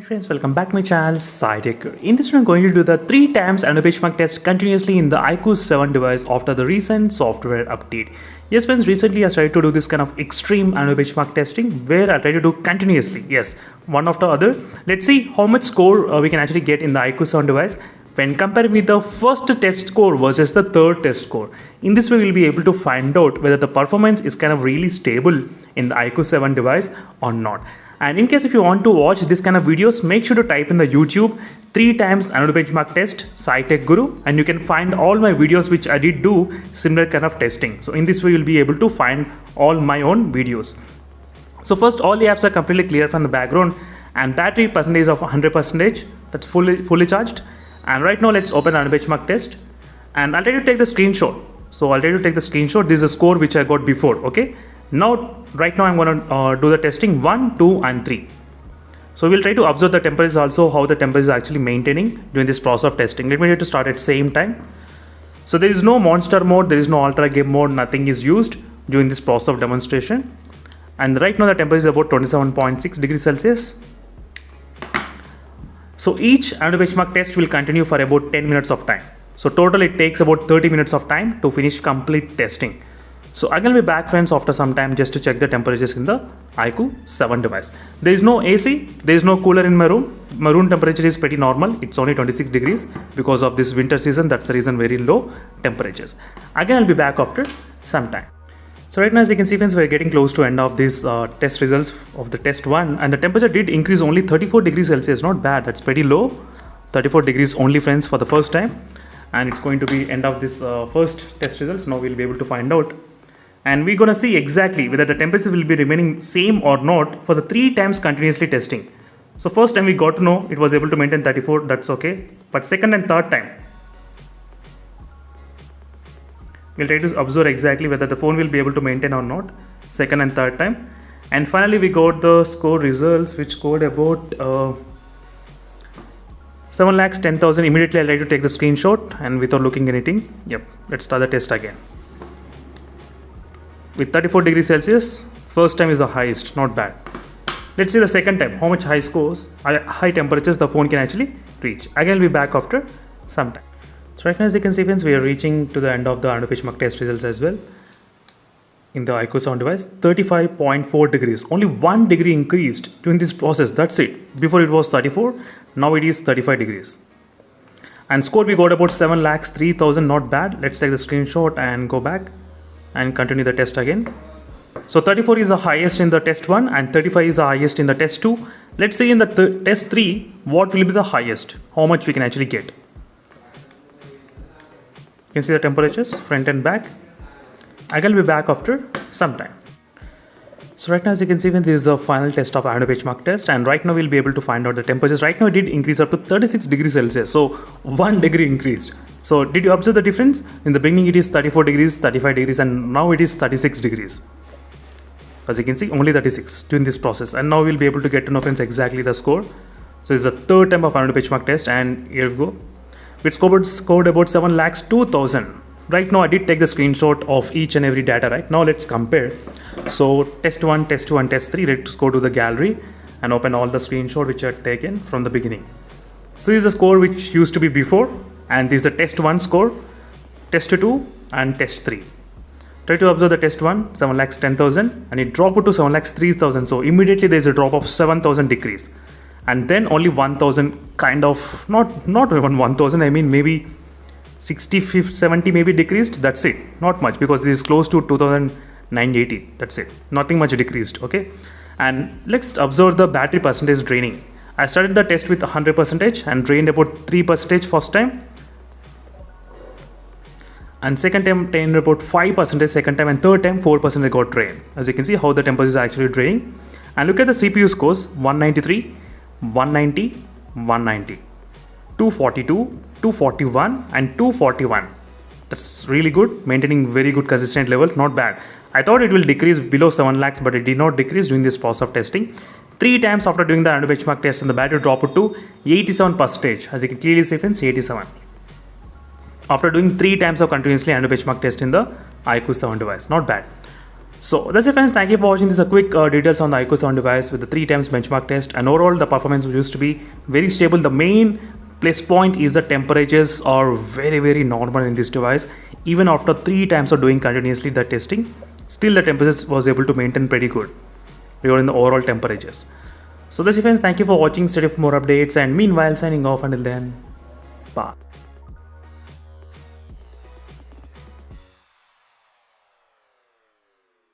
Friends, welcome back to my channel SciTech. In this one, I'm going to do the 3 times annual benchmark test continuously in the iQOO 7 device after the recent software update. Yes friends, recently I started to do this kind of extreme annual benchmark testing where I try to do continuously, yes, one after other. Let's see how much score we can actually get in the iQOO 7 device when compared with the first test score versus the third test score. In this way, we'll be able to find out whether the performance is kind of really stable in the iQOO 7 device or not. And in case if you want to watch this kind of videos, make sure to type in the YouTube 3 times annual benchmark test SciTech Guru, and you can find all my videos which I did do similar kind of testing. So in this way, you'll be able to find all my own videos. So first, all the apps are completely clear from the background and battery percentage of 100%, that's fully charged. And right now let's open annual benchmark test and I'll try to take the screenshot. So I'll try to take the screenshot. This is a score which I got before, okay? Right now I'm going to do the testing 1, 2 and 3. So we'll try to observe the temperature also, how the temperature is actually maintaining during this process of testing. Let me try to start at same time. So there is no monster mode, there is no ultra game mode, nothing is used during this process of demonstration. And right now the temperature is about 27.6 degrees Celsius. So each annual benchmark test will continue for about 10 minutes of time. So total it takes about 30 minutes of time to finish complete testing. So I'm going to be back friends after some time just to check the temperatures in the iQOO 7 device. There is no AC, there is no cooler in my room. My room temperature is pretty normal. It's only 26 degrees because of this winter season. That's the reason very low temperatures. Again, I'll be back after some time. So right now, as you can see friends, we're getting close to end of these test results of the test 1, and the temperature did increase only 34 degrees Celsius. Not bad, that's pretty low. 34 degrees only friends for the first time. And it's going to be end of this first test results. Now we'll be able to find out. And we're going to see exactly whether the temperature will be remaining same or not for the 3 times continuously testing. So first time we got to know it was able to maintain 34, that's okay. But second and third time, we'll try to observe exactly whether the phone will be able to maintain or not, second and third time. And finally we got the score results which scored about 7,10,000. Immediately I'll try to take the screenshot and without looking anything. Yep, let's start the test again. With 34 degrees Celsius, first time is the highest, not bad. Let's see the second time, how much high temperatures the phone can actually reach. Again, we'll be back after some time. So right now, as you can see friends, we are reaching to the end of the annual benchmark test results as well. In the iQOO 7 device, 35.4 degrees. Only 1 degree increased during this process, that's it. Before it was 34, now it is 35 degrees. And score we got about 7,03,000, not bad. Let's take the screenshot and go back and continue the test again. So 34 is the highest in the test 1 and 35 is the highest in the test 2. Let's see in the test 3, what will be the highest, how much we can actually get. You can see the temperatures front and back. Again, we'll be back after some time. So right now, as you can see, this is the final test of annual benchmark test, and right now we'll be able to find out the temperatures. Right now it did increase up to 36 degrees Celsius, so 1 degree increased. So did you observe the difference? In the beginning it is 34 degrees, 35 degrees, and now it is 36 degrees. As you can see, only 36 during this process, and now we'll be able to get to know friends exactly the score. So it's the third time of annual benchmark test, and here we go. It scored about 7,02,000. Right now I did take the screenshot of each and every data. Right now let's compare. So test 1, test 2 and test 3. Let's go to the gallery and open all the screenshot which I had taken from the beginning. So this is the score which used to be before, and this is the test 1 score, test 2 and test 3. Try to observe the test 1, 7,10,000, and it dropped to 7,03,000. So immediately there is a drop of 7,000 decrease. And then only 1,000 kind of, not even 1,000, I mean maybe 60, 50, 70 maybe decreased. That's it. Not much, because this is close to 2,980. That's it. Nothing much decreased. Okay. And let's observe the battery percentage draining. I started the test with 100% and drained about 3% first time. And second time drained about 5% second time, and third time 4% got drained. As you can see how the temperature is actually draining. And look at the CPU scores: 193, 190, 190. 242, 241 and 241. That's really good, maintaining very good consistent levels, not bad. I thought it will decrease below 7 lakhs, but it did not decrease during this process of testing. 3 times after doing the annual benchmark test, and the battery dropped to 87%. As you can clearly see friends, 87. After doing 3 times of continuously annual benchmark test in the iQOO 7 device, not bad. So that's it, friends. Thank you for watching this quick details on the iQOO 7 device with the 3 times benchmark test, and overall the performance used to be very stable. The main plus point is the temperatures are very normal in this device. Even after 3 times of doing continuously the testing, still the temperatures was able to maintain pretty good regarding the overall temperatures. So that's it, friends. Thank you for watching. Stay tuned for more updates, and meanwhile signing off. Until then, bye.